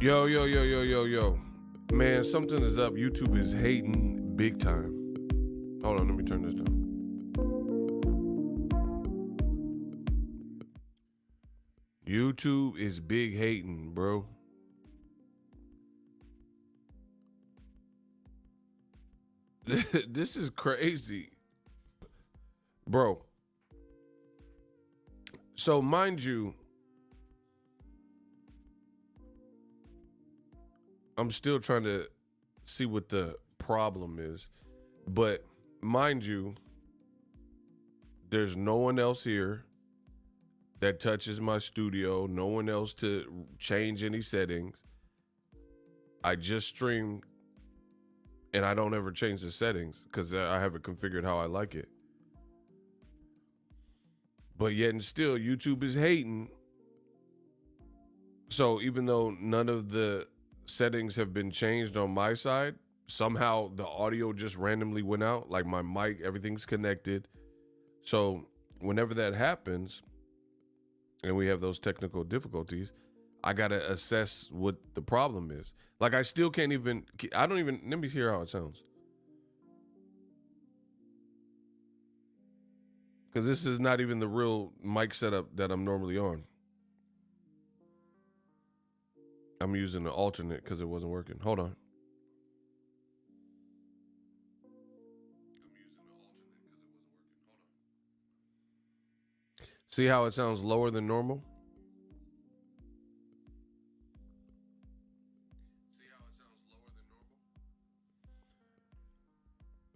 Yo, yo, yo, yo, yo, yo. Man, something is up. YouTube is hating big time. Hold on, let me turn this down. YouTube is big hating, bro. This is crazy. Bro. So, mind you, I'm still trying to see what the problem is. But mind you, there's no one else here that touches my studio. No one else to change any settings. I just stream and I don't ever change the settings because I have it configured how I like it. But yet and still, YouTube is hating. So even though none of the settings have been changed on my side, somehow the audio just randomly went out. Like my mic, everything's connected. So whenever that happens and we have those technical difficulties, I got to assess what the problem is. Like I still can't even, let me hear how it sounds. Because this is not even the real mic setup that I'm normally on. I'm using the alternate because it wasn't working. Hold on. See how it sounds lower than normal?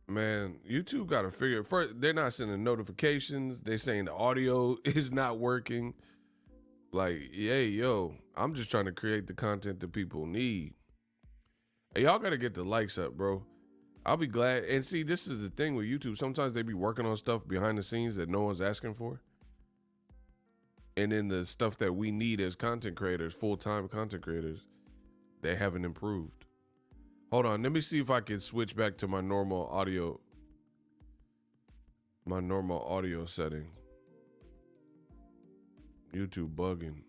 Man, YouTube got to figure it. First, they're not sending notifications. They're saying the audio is not working. Like, hey, yo, I'm just trying to create the content that people need. Hey, y'all got to get the likes up, bro. I'll be glad. And see, this is the thing with YouTube. Sometimes they be working on stuff behind the scenes that no one's asking for. And then the stuff that we need as content creators, full-time content creators, they haven't improved. Hold on, let me see if I can switch back to my normal audio setting. YouTube bugging.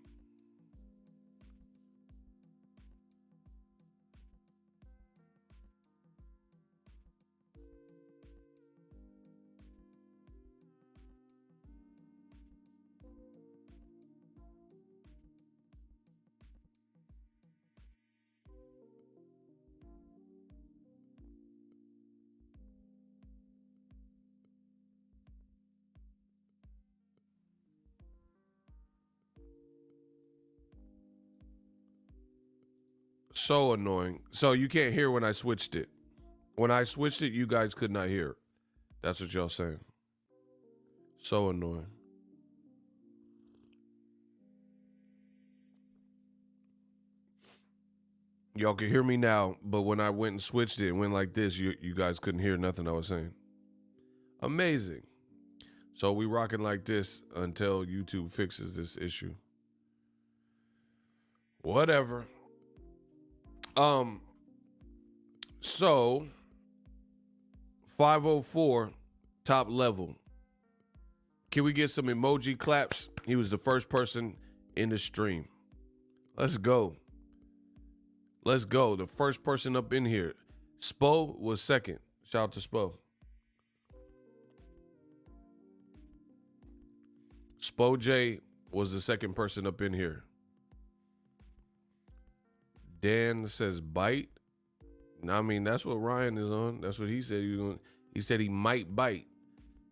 So annoying. So you can't hear when I switched it. When I switched it, you guys could not hear. That's what y'all saying. So annoying. Y'all can hear me now, but when I went and switched it and went like this, you guys couldn't hear nothing I was saying. Amazing. So we rocking like this until YouTube fixes this issue. Whatever. So 504 top level. Can we get some emoji claps? He was the first person in the stream. Let's go. Let's go. The first person up in here. Spo was second. Shout out to Spo. Spo J was the second person up in here. Dan says bite. I mean, that's what Ryan is on. That's what he said he was going. He said he might bite.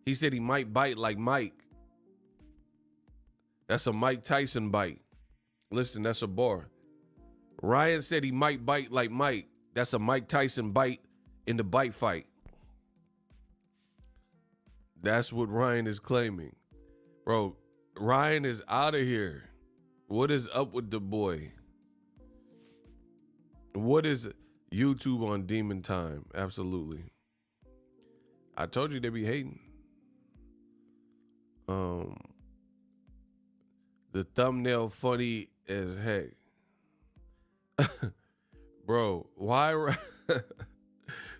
He said he might bite like Mike. That's a Mike Tyson bite. Listen, that's a bar. Ryan said he might bite like Mike. That's a Mike Tyson bite in the bite fight. That's what Ryan is claiming. Bro, Ryan is out of here. What is up with the boy? What is YouTube on demon time? Absolutely. I told you they be hating. The thumbnail funny as heck. Bro, why?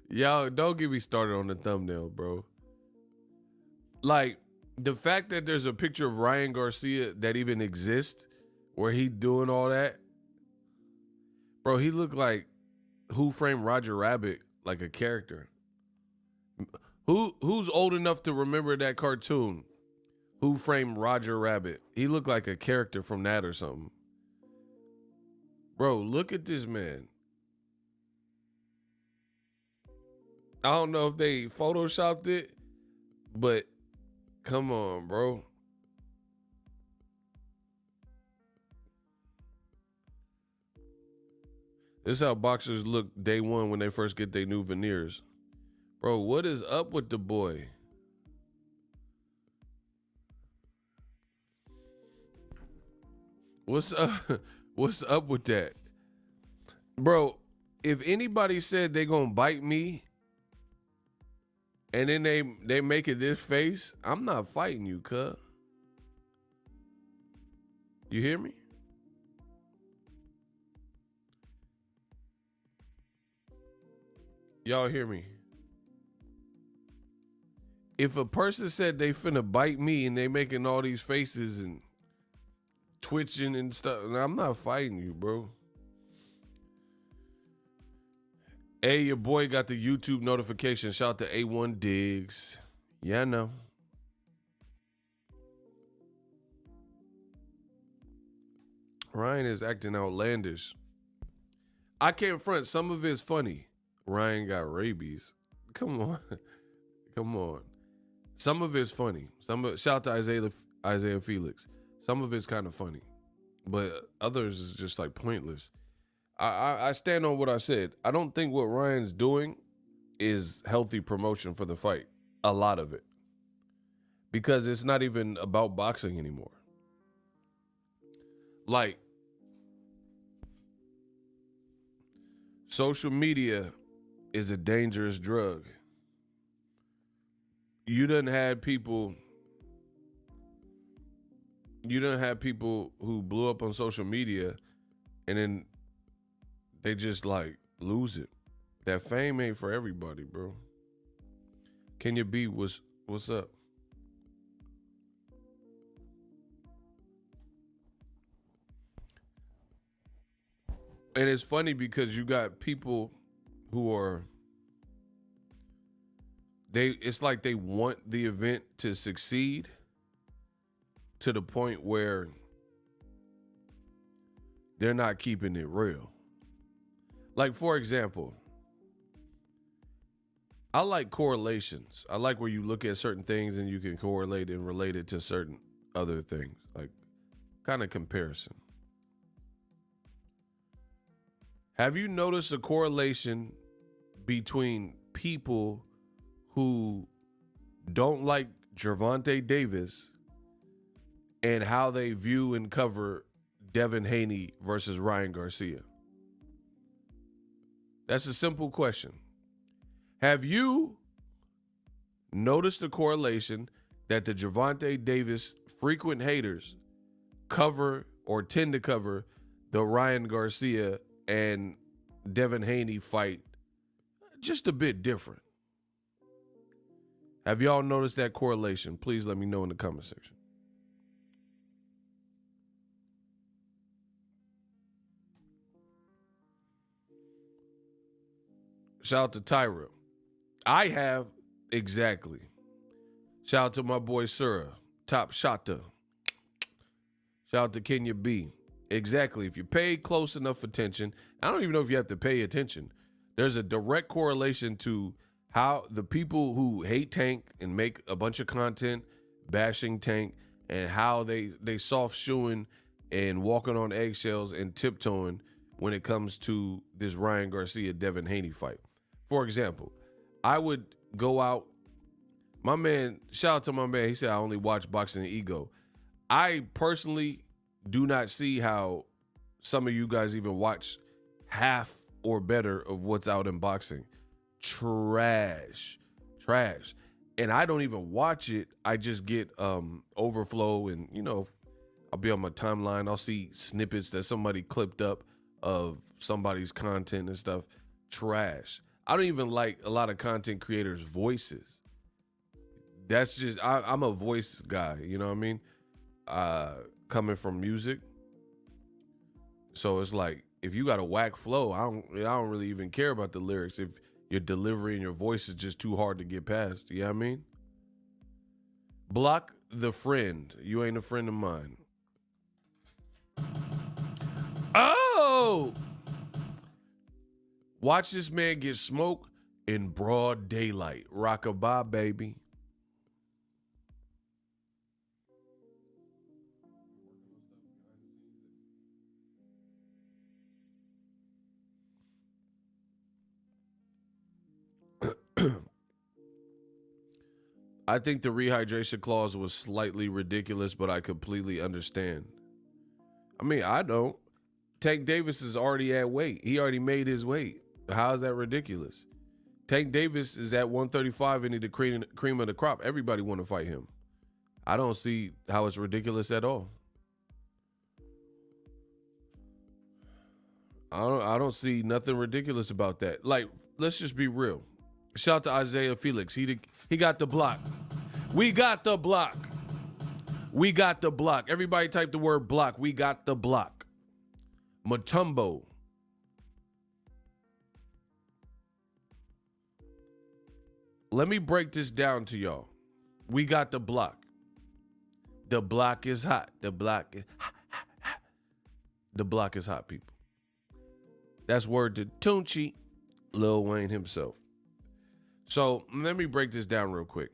Y'all, don't get me started on the thumbnail, bro. Like, the fact that there's a picture of Ryan Garcia that even exists where he doing all that. Bro, he looked like Who Framed Roger Rabbit, like a character. Who's old enough to remember that cartoon? Who Framed Roger Rabbit? He looked like a character from that or something. Bro, look at this man. I don't know if they photoshopped it, but come on, bro. This is how boxers look day one when they first get their new veneers. Bro, what is up with the boy? What's up? What's up with that? Bro, if anybody said they gonna bite me and then they make it this face, I'm not fighting you, cuz. You hear me? Y'all hear me? If a person said they finna bite me and they making all these faces and twitching and stuff, I'm not fighting you, bro. Hey, your boy got the YouTube notification. Shout out to A1 Diggs. Yeah, I know. Ryan is acting outlandish. I can't front. Some of it's funny. Ryan got rabies. Come on. Come on. Some of it's funny. Shout out to Isaiah Felix. Some of it's kind of funny. But others is just like pointless. I stand on what I said. I don't think what Ryan's doing is healthy promotion for the fight. A lot of it. Because it's not even about boxing anymore. Like, social media is a dangerous drug. You done had people who blew up on social media and then they just like lose it. That fame ain't for everybody, bro. Kenya B, what's up? And it's funny because you got people who are it's like they want the event to succeed to the point where they're not keeping it real. Like, for example, I like correlations. I like where you look at certain things and you can correlate and relate it to certain other things, like kind of comparison. Have you noticed a correlation between people who don't like Gervonta Davis and how they view and cover Devin Haney versus Ryan Garcia? That's a simple question. Have you noticed the correlation that the Gervonta Davis frequent haters cover or tend to cover the Ryan Garcia and Devin Haney fight just a bit different? Have y'all noticed that correlation? Please let me know in the comment section. Shout out to Tyra. I have, exactly. Shout out to my boy Sura, top shotter. Shout out to Kenya B. Exactly. If you pay close enough attention, I don't even know if you have to pay attention. There's a direct correlation to how the people who hate Tank and make a bunch of content bashing Tank and how they soft shoeing and walking on eggshells and tiptoeing when it comes to this Ryan Garcia Devin Haney fight. For example, I would go out. My man, shout out to my man. He said I only watch Boxing Ego. I personally do not see how some of you guys even watch half or better of what's out in boxing. Trash. And I don't even watch it. I just get overflow and, I'll be on my timeline. I'll see snippets that somebody clipped up of somebody's content and stuff. Trash. I don't even like a lot of content creators' voices. That's just, I'm a voice guy, you know what I mean? Coming from music. So it's like, if you got a whack flow, I don't really even care about the lyrics if your delivery and your voice is just too hard to get past. You know what I mean? Block the friend. You ain't a friend of mine. Oh! Watch this man get smoked in broad daylight. Rockabye, baby. I think the rehydration clause was slightly ridiculous, but I completely understand. I mean, I don't. Tank Davis is already at weight. He already made his weight. How is that ridiculous? Tank Davis is at 135 and he's the cream of the crop. Everybody want to fight him. I don't see how it's ridiculous at all. I don't see nothing ridiculous about that. Like, let's just be real. Shout out to Isaiah Felix. He got the block. We got the block. We got the block. Everybody type the word block. We got the block. Mutombo. Let me break this down to y'all. We got the block. The block is hot. The block is hot. The block is hot, people. That's word to Tunchi, Lil Wayne himself. So let me break this down real quick.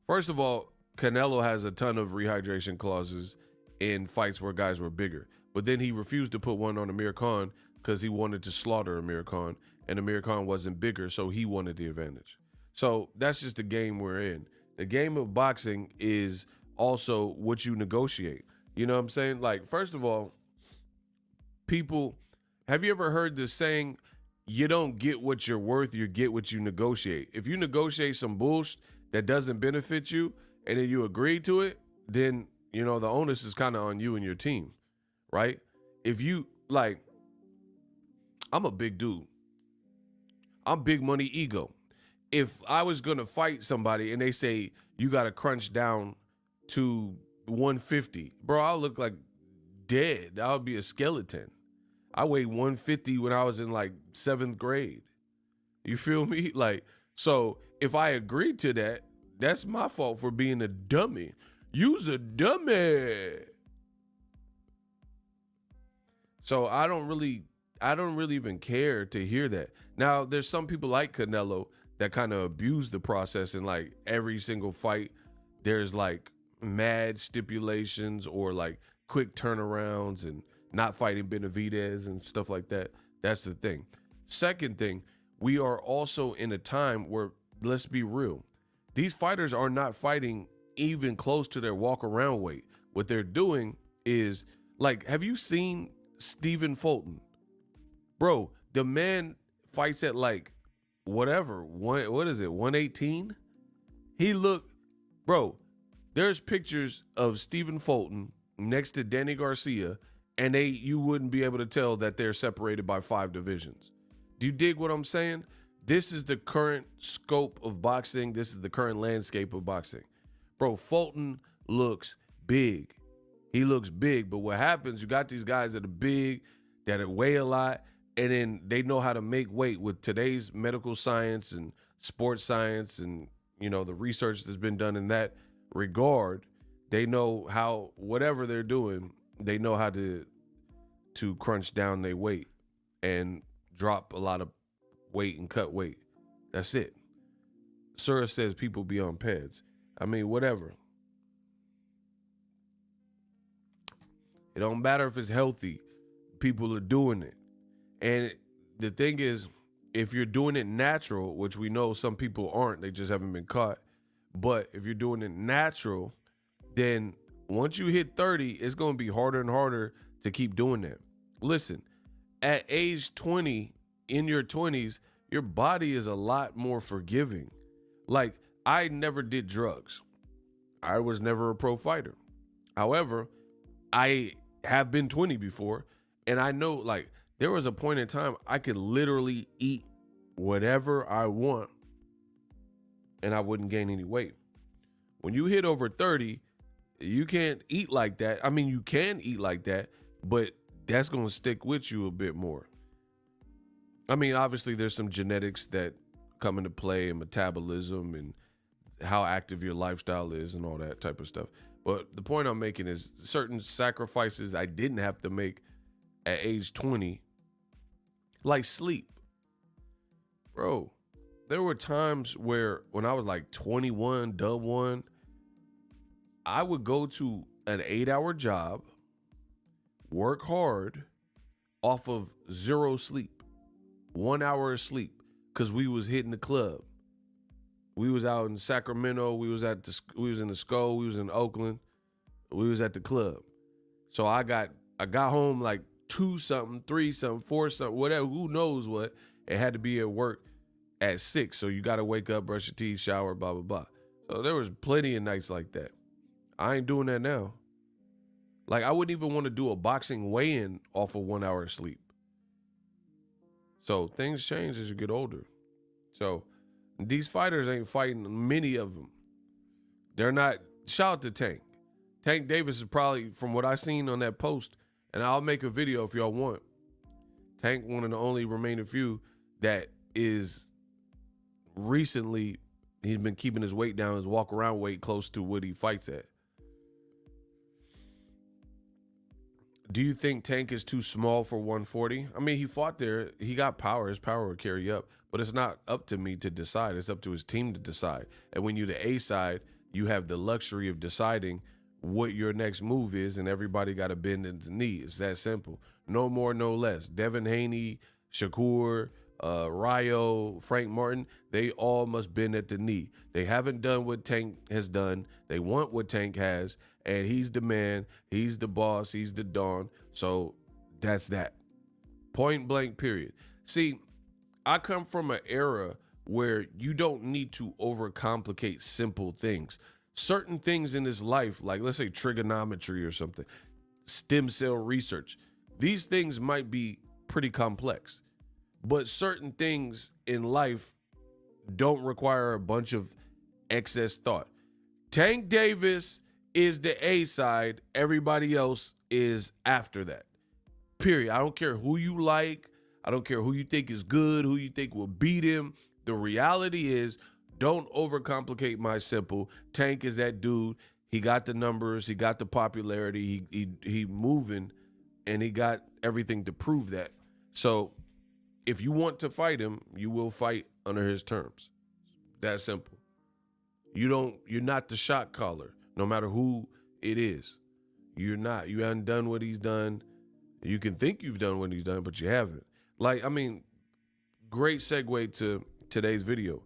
First of all, Canelo has a ton of rehydration clauses in fights where guys were bigger. But then he refused to put one on Amir Khan because he wanted to slaughter Amir Khan. And Amir Khan wasn't bigger, so he wanted the advantage. So that's just the game we're in. The game of boxing is also what you negotiate. You know what I'm saying? Like, first of all, people, have you ever heard this saying, you don't get what you're worth, you get what you negotiate? If you negotiate some bullshit that doesn't benefit you and then you agree to it, then, you know, the onus is kind of on you and your team, right? If you, like, I'm a big dude. I'm big money ego. If I was going to fight somebody and they say, you got to crunch down to 150, bro, I'll look like dead. I'll be a skeleton. I weighed 150 when I was in like 7th grade. You feel me? Like, so if I agreed to that, that's my fault for being a dummy. You's a dummy. So I don't really even care to hear that. Now, there's some people like Canelo that kind of abuse the process, and like every single fight, there's like mad stipulations or like quick turnarounds and not fighting Benavidez and stuff like that. That's the thing. Second thing, we are also in a time where, let's be real, these fighters are not fighting even close to their walk around weight. What they're doing is, like, have you seen Stephen Fulton? Bro, the man fights at like whatever, what is it, 118? He look, bro, there's pictures of Stephen Fulton next to Danny Garcia, and you wouldn't be able to tell that they're separated by 5 divisions. Do you dig what I'm saying? This is the current scope of boxing. This is the current landscape of boxing. Bro, Fulton looks big. He looks big, but what happens, you got these guys that are big, that weigh a lot, and then they know how to make weight with today's medical science and sports science and, you know, the research that's been done in that regard. They know how, whatever they're doing, they know how to crunch down their weight and drop a lot of weight and cut weight. That's it. Sura says people be on pads. I mean, whatever. It don't matter if it's healthy. People are doing it. And the thing is, if you're doing it natural, which we know some people aren't, they just haven't been caught. But if you're doing it natural, then once you hit 30, it's going to be harder and harder to keep doing that. Listen, at age 20, in your 20s, your body is a lot more forgiving. Like, I never did drugs. I was never a pro fighter. However, I have been 20 before, and I know, like, there was a point in time I could literally eat whatever I want and I wouldn't gain any weight. When you hit over 30, you can't eat like that. I mean, you can eat like that, but that's going to stick with you a bit more. I mean, obviously there's some genetics that come into play and metabolism and how active your lifestyle is and all that type of stuff. But the point I'm making is certain sacrifices I didn't have to make at age 20, like sleep. Bro, there were times where when I was like 21, dub one, I would go to an 8-hour job, work hard off of 0 sleep, 1 hour of sleep, because we was hitting the club. We was out in Sacramento. We was in the SCO. We was in Oakland. We was at the club. So I got home like 2 something, 3 something, 4 something, whatever. Who knows what? It had to be at work at 6. So you got to wake up, brush your teeth, shower, blah, blah, blah. So there was plenty of nights like that. I ain't doing that now. Like, I wouldn't even want to do a boxing weigh-in off of 1 hour of sleep. So things change as you get older. So these fighters ain't fighting, many of them. They're not. Shout out to Tank. Tank Davis is probably, from what I seen on that post, and I'll make a video if y'all want. Tank, one of the only remaining few that is recently, he's been keeping his weight down, his walk around weight close to what he fights at. Do you think Tank is too small for 140? I mean, he fought there. He got power. His power would carry up. But it's not up to me to decide. It's up to his team to decide. And when you're the A side, you have the luxury of deciding what your next move is, and everybody got to bend at the knee. It's that simple. No more, no less. Devin, Haney, Shakur, Ryo, Frank Martin, they all must bend at the knee. They haven't done what Tank has done. They want what Tank has, and he's the man. He's the boss. He's the Don. So that's that. Point blank, period. See, I come from an era where you don't need to overcomplicate simple things. Certain things in this life, like let's say trigonometry or something, stem cell research, these things might be pretty complex. But certain things in life don't require a bunch of excess thought. Tank Davis is the A side. Everybody else is after that. Period. I don't care who you like. I don't care who you think is good, who you think will beat him. The reality is, don't overcomplicate my simple. Tank is that dude. He got the numbers. He got the popularity. He moving, and he got everything to prove that. So if you want to fight him, you will fight under his terms. That simple. You're not the shot caller, no matter who it is. You're not. You haven't done what he's done. You can think you've done what he's done, but you haven't. Like, I mean, great segue to today's video.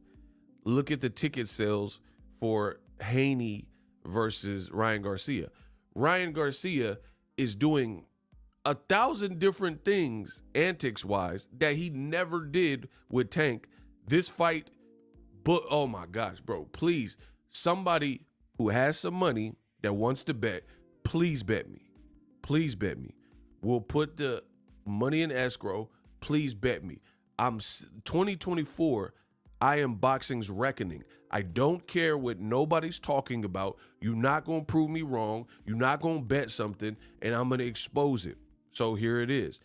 Look at the ticket sales for Haney versus Ryan Garcia. Ryan Garcia is doing 1,000 different things antics-wise that he never did with Tank. This fight, but oh my gosh, bro, please, somebody who has some money that wants to bet, please bet me. Please bet me. We'll put the money in escrow. Please bet me. 2024, I am boxing's reckoning. I don't care what nobody's talking about. You're not going to prove me wrong. You're not going to bet something, and I'm going to expose it. So here it is.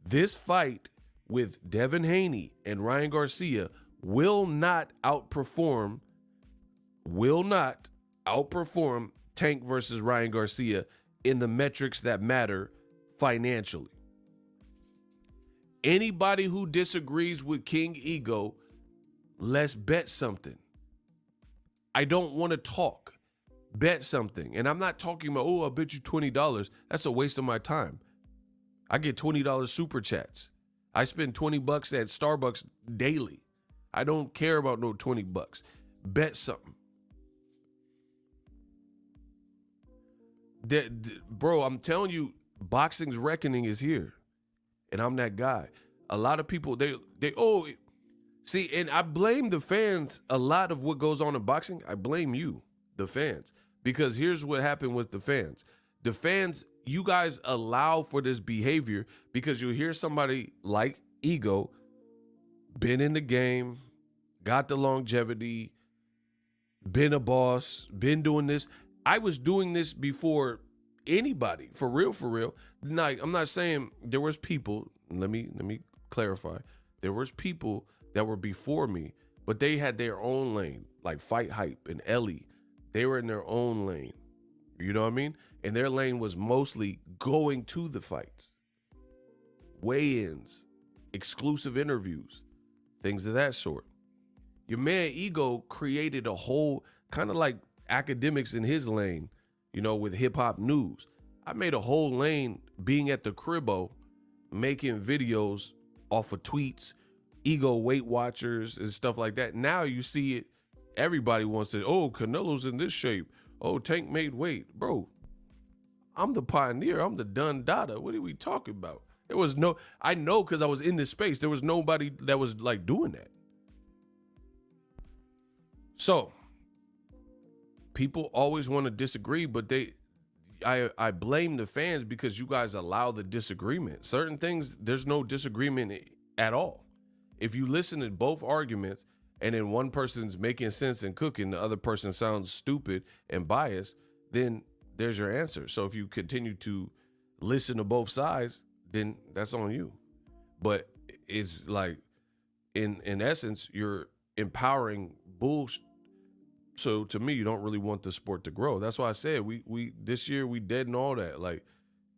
This fight with Devin Haney and Ryan Garcia will not outperform Tank versus Ryan Garcia in the metrics that matter financially. Anybody who disagrees with King Ego, let's bet something. I don't want to talk. Bet something. And I'm not talking about, oh, I'll bet you $20. That's a waste of my time. I get $20 super chats. I spend $20 at Starbucks daily. I don't care about no $20. Bet something. Bro, I'm telling you, boxing's reckoning is here. And I'm that guy. A lot of people, see, and I blame the fans a lot of what goes on in boxing. I blame you, the fans. Because here's what happened with the fans. The fans, you guys allow for this behavior because you hear somebody like Ego, been in the game, got the longevity, been a boss, been doing this. I was doing this before anybody, for real. Like, I'm not saying there was people, let me clarify. There was people that were before me, but they had their own lane, like Fight Hype and Ellie. They were in their own lane. You know what I mean? And their lane was mostly going to the fights, weigh-ins, exclusive interviews, things of that sort. Your man Ego created a whole kind of like academics in his lane, you know, with hip hop news. I made a whole lane being at the cribbo, making videos off of tweets, Ego Weight Watchers and stuff like that. Now you see it. Everybody wants to, oh, Canelo's in this shape. Oh, Tank made weight. Bro, I'm the pioneer. I'm the Dun Dada. What are we talking about? There was no, I know because I was in this space. There was nobody that was like doing that. So people always want to disagree, but I blame the fans because you guys allow the disagreement. Certain things, there's no disagreement at all. If you listen to both arguments and then one person's making sense and cooking, the other person sounds stupid and biased, then there's your answer. So if you continue to listen to both sides, then that's on you. But it's like, in essence, you're empowering bullshit. So to me, you don't really want the sport to grow. That's why I said we this year we dead and all that. Like,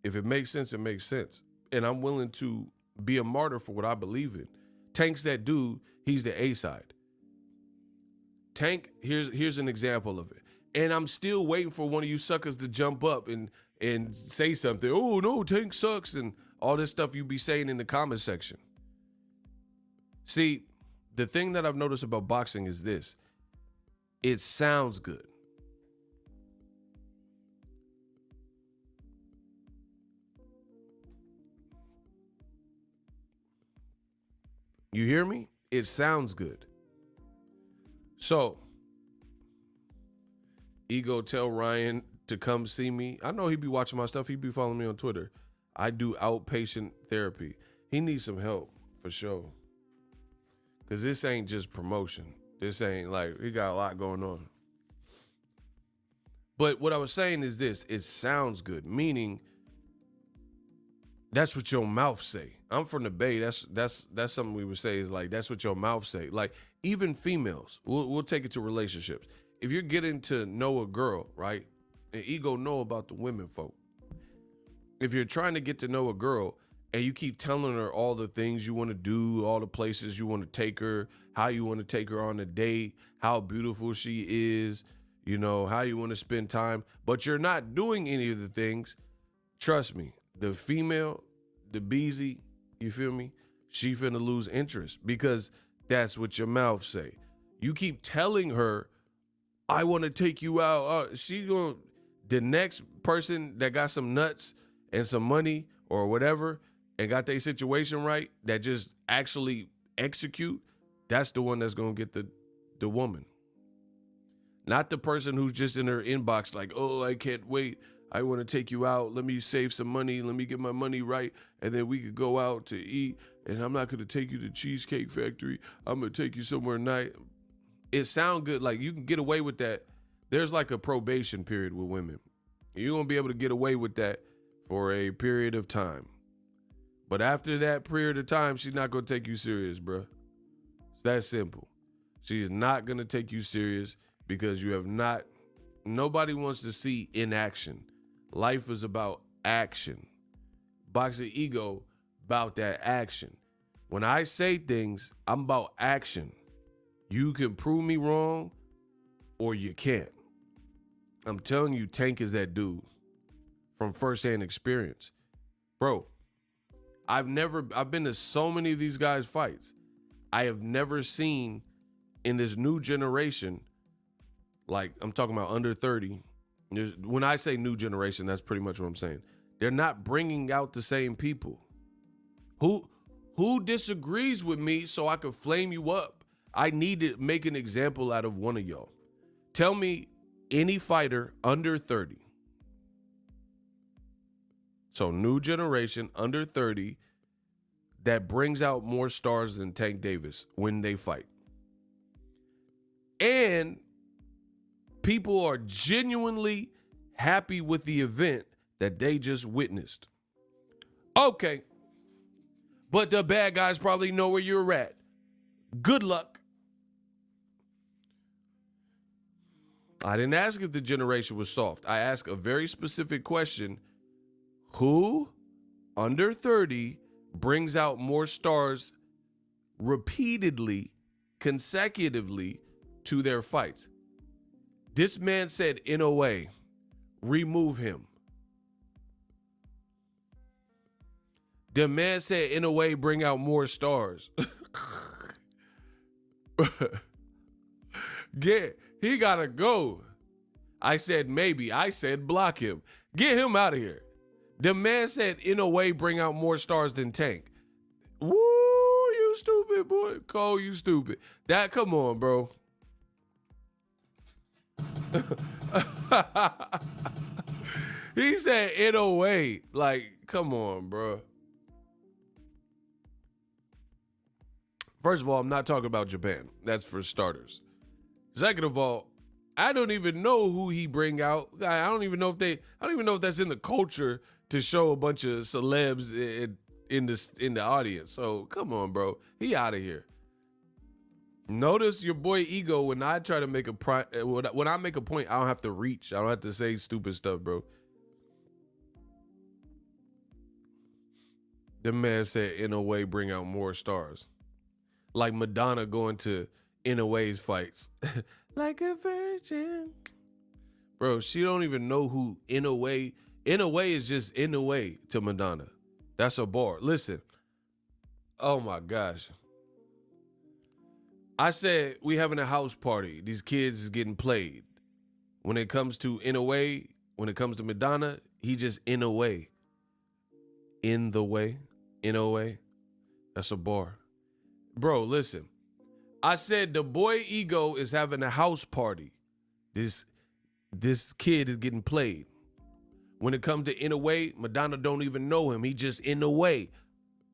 if it makes sense, it makes sense. And I'm willing to be a martyr for what I believe in. Tank's that dude, he's the A side. Tank, here's an example of it. And I'm still waiting for one of you suckers to jump up and say something. Oh no, Tank sucks, and all this stuff you be saying in the comment section. See, the thing that I've noticed about boxing is this. It sounds good. You hear me? It sounds good. So, Ego, tell Ryan to come see me. I know he be watching my stuff. He be following me on Twitter. I do outpatient therapy. He needs some help for sure. Because this ain't just promotion. This ain't like, we got a lot going on. But what I was saying is this, it sounds good, meaning that's what your mouth say. I'm from the Bay. That's something we would say is like, that's what your mouth say. Like, even females, we'll take it to relationships. If you're getting to know a girl, right, and Ego know about the women folk. If you're trying to get to know a girl and you keep telling her all the things you want to do, all the places you want to take her, how you want to take her on a date, how beautiful she is, you know, how you want to spend time, but you're not doing any of the things, trust me, the female, the beezy, you feel me? She finna lose interest because that's what your mouth say. You keep telling her, I want to take you out. She gonna, the next person that got some nuts and some money or whatever and got their situation right, that just actually execute, that's the one that's gonna get the woman. Not the person who's just in her inbox like, oh, I can't wait. I want to take you out. Let me save some money. Let me get my money right. And then we could go out to eat. And I'm not going to take you to Cheesecake Factory. I'm going to take you somewhere nice. It sounds good. Like, you can get away with that. There's like a probation period with women. You're going to be able to get away with that for a period of time. But after that period of time, she's not going to take you serious, bro. It's that simple. She's not going to take you serious because you have not. Nobody wants to see inaction. Life is about action. Boxing Ego about that action. When I say things, I'm about action. You can prove me wrong or you can't. I'm telling you, Tank is that dude from firsthand experience. Bro, I've been to so many of these guys' fights. I have never seen in this new generation, like I'm talking about under 30. When I say new generation, that's pretty much what I'm saying. They're not bringing out the same people. Who disagrees with me so I could flame you up? I need to make an example out of one of y'all. Tell me any fighter under 30. So new generation under 30 that brings out more stars than Tank Davis when they fight. And people are genuinely happy with the event that they just witnessed. Okay. But the bad guys probably know where you're at. Good luck. I didn't ask if the generation was soft. I asked a very specific question. Who under 30 brings out more stars repeatedly, consecutively to their fights? This man said, in a way, remove him. The man said, in a way, bring out more stars. He gotta go. I said, maybe. I said, block him. Get him out of here. The man said, in a way, bring out more stars than Tank. Woo, you stupid boy. Cole, you stupid. Come on, bro. He said, in a way. Like, come on, bro. First of all, I'm not talking about Japan. That's for starters. Second of all, I don't even know who he bring out. I don't even know if that's in the culture to show a bunch of celebs in the audience. So come on, bro. He out of here. Notice your boy Ego when I try to make when I make a point, I don't have to reach. I don't have to say stupid stuff, bro. The man said, in a way, bring out more stars. Like Madonna going to In a Way's fights. Like a virgin. Bro, she don't even know who In a Way. In a Way is just In a Way to Madonna. That's a bar. Listen. Oh my gosh. I said we having a house party. These kids is getting played. When it comes to In a Way, when it comes to Madonna, he just In a Way. In the way. In a way. That's a bar. Bro, listen. I said the boy Ego is having a house party. This kid is getting played. When it comes to In a Way, Madonna don't even know him. He just In a Way.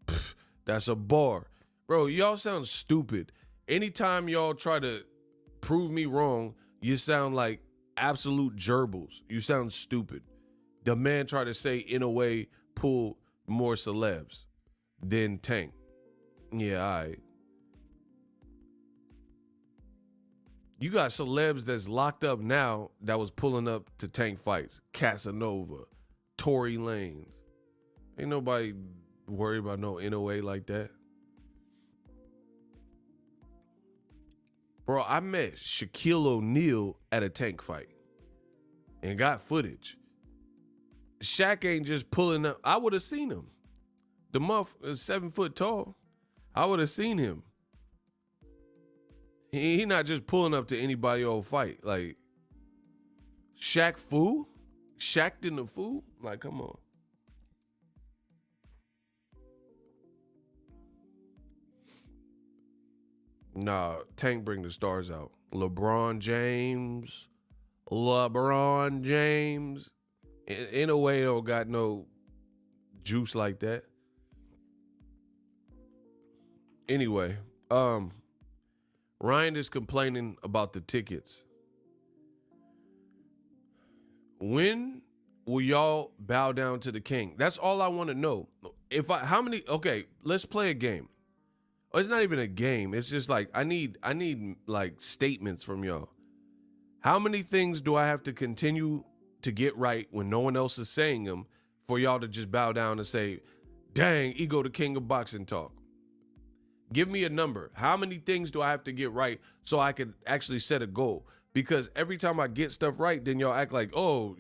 Pff, that's a bar. Bro, y'all sound stupid. Anytime y'all try to prove me wrong, you sound like absolute gerbils. You sound stupid. The man tried to say In a Way pull more celebs than Tank. Yeah, all right. You got celebs that's locked up now that was pulling up to Tank fights. Casanova, Tory Lanez. Ain't nobody worried about no In a Way like that. Bro, I met Shaquille O'Neal at a Tank fight and got footage. Shaq ain't just pulling up. I would have seen him. The muff is 7 foot tall. I would have seen him. He not just pulling up to anybody old fight. Like, Shaq Fu? Shaq in the Fu? Like, come on. Nah, Tank bring the stars out. LeBron James. In a way, don't got no juice like that. Anyway, Ryan is complaining about the tickets. When will y'all bow down to the king? That's all I want to know. Okay, let's play a game. Oh, it's not even a game. It's just like I need like statements from y'all. How many things do I have to continue to get right when no one else is saying them for y'all to just bow down and say, dang, Ego the king of boxing talk? Give me a number. How many things do I have to get right so I can actually set a goal? Because every time I get stuff right, then y'all act like, oh,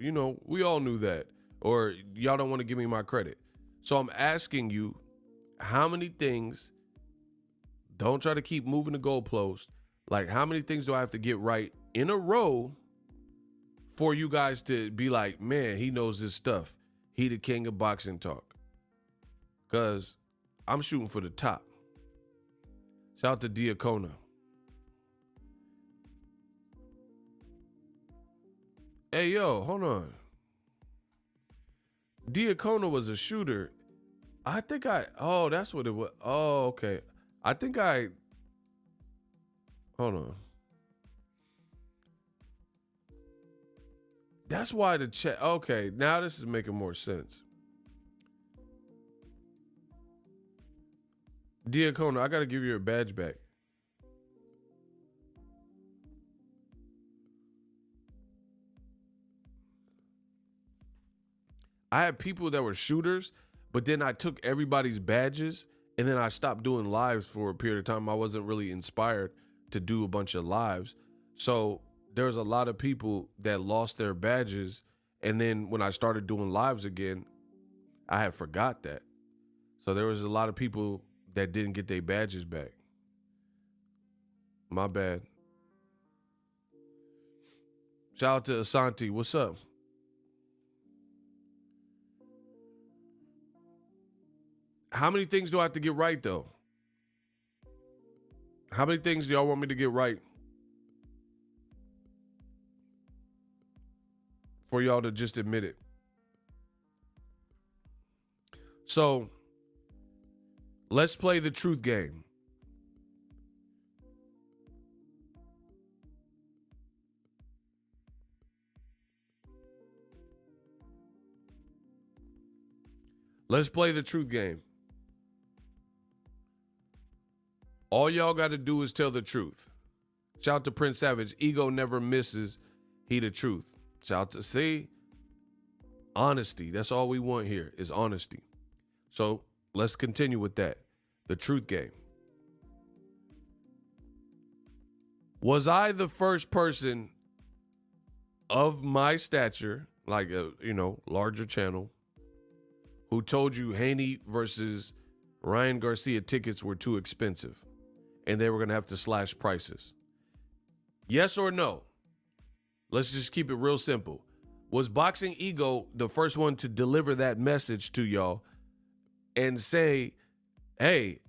we all knew that. Or y'all don't want to give me my credit. So I'm asking you, how many things, don't try to keep moving the goalpost. Like, how many things do I have to get right in a row for you guys to be like, man, he knows his stuff. He the king of boxing talk. Because I'm shooting for the top. Shout out to Diacona. Hey, yo, hold on. Diacona was a shooter. That's what it was. Oh, okay. Hold on. That's why the chat. Okay, now this is making more sense. Diacono, I got to give you your badge back. I had people that were shooters, but then I took everybody's badges and then I stopped doing lives for a period of time. I wasn't really inspired to do a bunch of lives. So there was a lot of people that lost their badges. And then when I started doing lives again, I had forgot that. So there was a lot of people that didn't get their badges back. My bad. Shout out to Asante. What's up? How many things do I have to get right, though? How many things do y'all want me to get right for y'all to just admit it? So let's play the truth game. Let's play the truth game. All y'all got to do is tell the truth. Shout out to Prince Savage. Ego never misses. He the truth. Shout out to, see, honesty. That's all we want here is honesty. So let's continue with that. The truth game. Was I the first person of my stature, like a, larger channel, who told you Haney versus Ryan Garcia tickets were too expensive and they were going to have to slash prices? Yes or no? Let's just keep it real simple. Was Boxing Ego the first one to deliver that message to y'all and say, hey,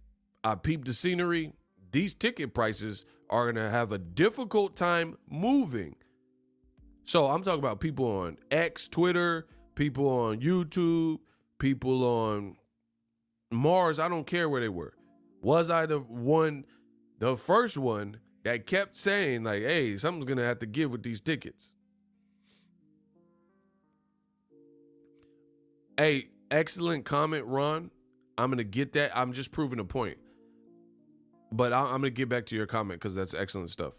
I peeped the scenery. These ticket prices are going to have a difficult time moving. So I'm talking about people on X, Twitter, people on YouTube, people on Mars. I don't care where they were. Was I the first one that kept saying, like, hey, something's going to have to give with these tickets? Hey, excellent comment, Ron. I'm going to get that. I'm just proving a point. But I'm going to get back to your comment because that's excellent stuff.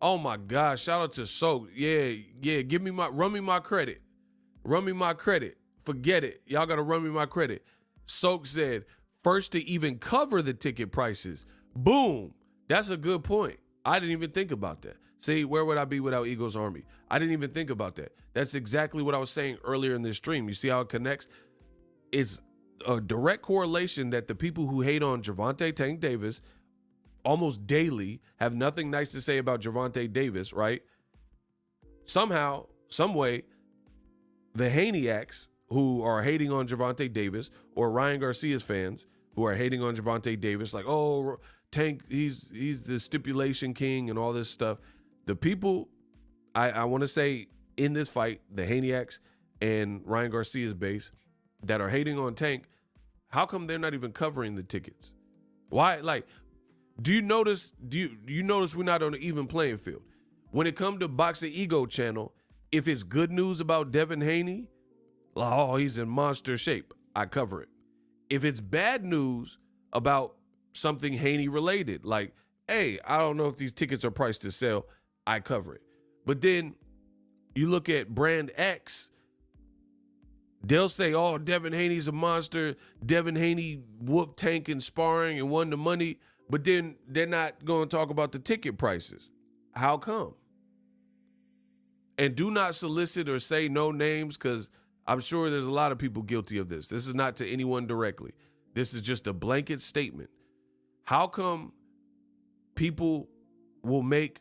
Oh, my gosh. Shout out to Soak. Yeah. Run me my credit. Run me my credit. Forget it. Y'all got to run me my credit. Soak said, first to even cover the ticket prices. Boom. That's a good point. I didn't even think about that. See, where would I be without Ego's Army? I didn't even think about that. That's exactly what I was saying earlier in this stream. You see how it connects? It's a direct correlation that the people who hate on Gervonta Tank Davis almost daily have nothing nice to say about Gervonta Davis, right? Somehow, some way, the Haneyacks who are hating on Gervonta Davis, or Ryan Garcia's fans who are hating on Gervonta Davis, like, oh, Tank, he's the stipulation king and all this stuff. The people, I want to say in this fight, the Haneyacks and Ryan Garcia's base that are hating on Tank, how come they're not even covering the tickets? Why? Like, do you notice we're not on an even playing field? When it comes to Boxing Ego channel, if it's good news about Devin Haney, like, oh, he's in monster shape, I cover it. If it's bad news about something Haney related, like, hey, I don't know if these tickets are priced to sell, I cover it. But then you look at Brand X, they'll say, oh, Devin Haney's a monster. Devin Haney whooped Tank in sparring and won the money. But then they're not going to talk about the ticket prices. How come? And do not solicit or say no names, because I'm sure there's a lot of people guilty of this. This is not to anyone directly. This is just a blanket statement. How come people will make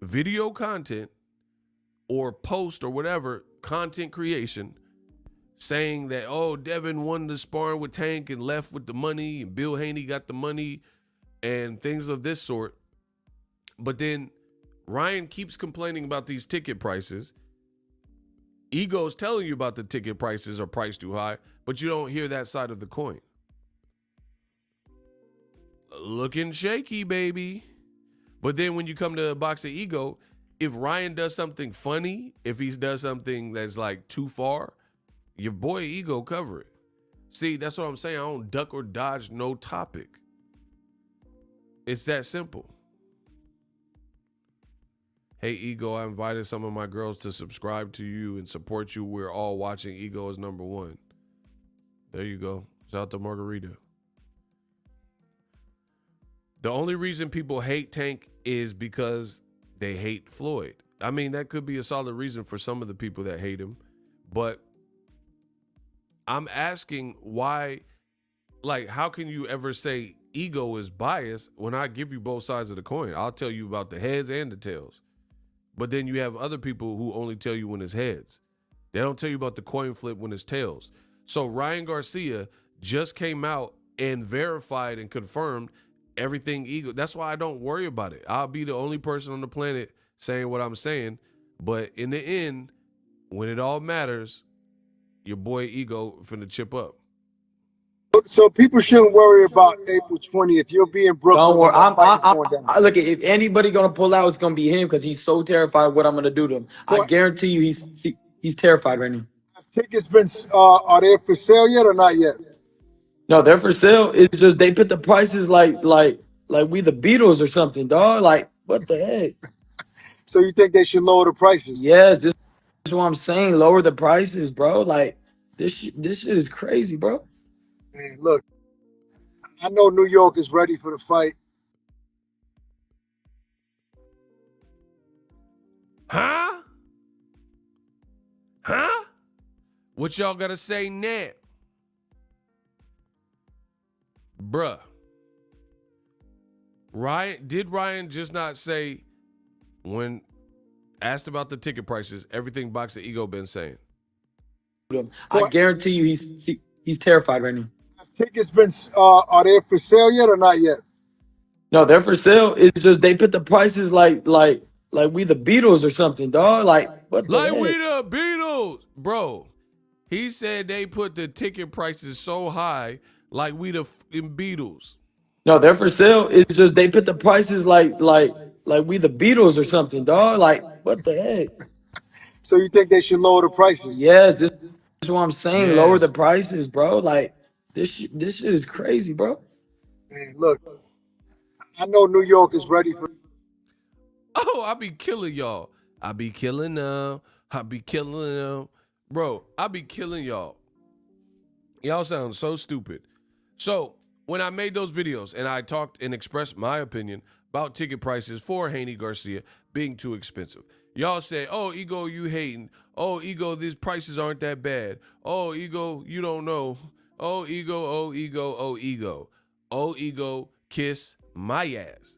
video content or post or whatever content creation saying that, oh, Devin won the sparring with Tank and left with the money, and Bill Haney got the money and things of this sort. But then Ryan keeps complaining about these ticket prices. Ego's telling you about the ticket prices are priced too high, but you don't hear that side of the coin. Looking shaky, baby. But then when you come to Boxing Ego, if Ryan does something funny, if he does something that's like too far, your boy Ego cover it. See, that's what I'm saying. I don't duck or dodge no topic. It's that simple. Hey, Ego, I invited some of my girls to subscribe to you and support you. We're all watching Ego as #1. There you go. Shout out to Margarita. The only reason people hate Tank is because they hate Floyd. I mean, that could be a solid reason for some of the people that hate him. But I'm asking why, like, how can you ever say Ego is biased when I give you both sides of the coin? I'll tell you about the heads and the tails. But then you have other people who only tell you when it's heads. They don't tell you about the coin flip when it's tails. So Ryan Garcia just came out and verified and confirmed everything Ego. That's why I don't worry about it. I'll be the only person on the planet saying what I'm saying. But in the end, when it all matters, your boy Ego finna chip up. So people shouldn't worry about April 20th. You'll be in Brooklyn. Don't worry. Look, if anybody gonna pull out, it's gonna be him because he's so terrified of what I'm gonna do to him. I guarantee you, he's terrified right now. Tickets been are they for sale yet or not yet? No, they're for sale. It's just they put the prices like we the Beatles or something, dog. Like what the heck? So you think they should lower the prices? Yes, this is what I'm saying. Lower the prices, bro. Like this shit is crazy, bro. Man, look, I know New York is ready for the fight. Huh? What y'all gotta say now? Bruh. Did Ryan just not say, when asked about the ticket prices, everything Boxing Ego been saying? I guarantee you, he's terrified right now. Tickets been are they for sale yet or not yet? No, they're for sale. It's just they put the prices like we the Beatles or something, dog. Like what the Like heck? we the Beatles, bro. He said they put the ticket prices so high, like we the Beatles. No, they're for sale. It's just they put the prices like we the Beatles or something, dog. Like what the heck? So you think they should lower the prices? Yes, this is what I'm saying. Yes. Lower the prices, bro. Like this shit is crazy, bro. Man, look, I know New York is ready for. Oh, I be killing y'all. I be killing them. I be killing them. Bro, I be killing y'all. Y'all sound so stupid. So when I made those videos and I talked and expressed my opinion about ticket prices for Haney Garcia being too expensive, y'all say, oh, Ego, you hating. Oh, Ego, these prices aren't that bad. Oh, Ego, you don't know. Oh, Ego, oh, Ego, oh, Ego. Oh, Ego, kiss my ass.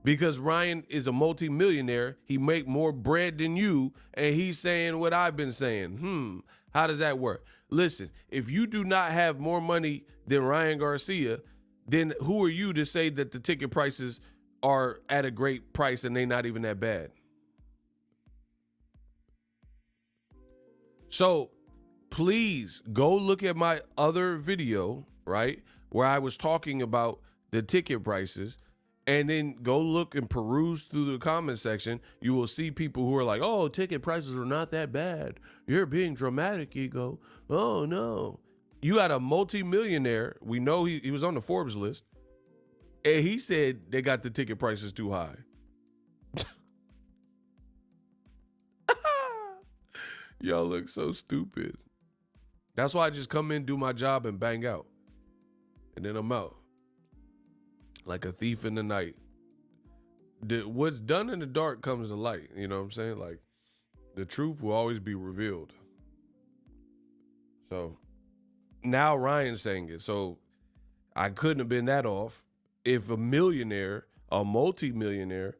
Because Ryan is a multimillionaire. He make more bread than you, and he's saying what I've been saying. How does that work? Listen, if you do not have more money than Ryan Garcia, then who are you to say that the ticket prices are at a great price and they not even that bad? So please go look at my other video, right, where I was talking about the ticket prices, and then go look and peruse through the comment section. You will see people who are like, oh, ticket prices are not that bad. You're being dramatic, Ego. Oh, no. You got a multimillionaire. We know he was on the Forbes list. And he said they got the ticket prices too high. Y'all look so stupid. That's why I just come in, do my job, and bang out. And then I'm out. Like a thief in the night. What's done in the dark comes to light. You know what I'm saying? Like, the truth will always be revealed. So, now Ryan's saying it. So, I couldn't have been that off if a millionaire, a multi-millionaire,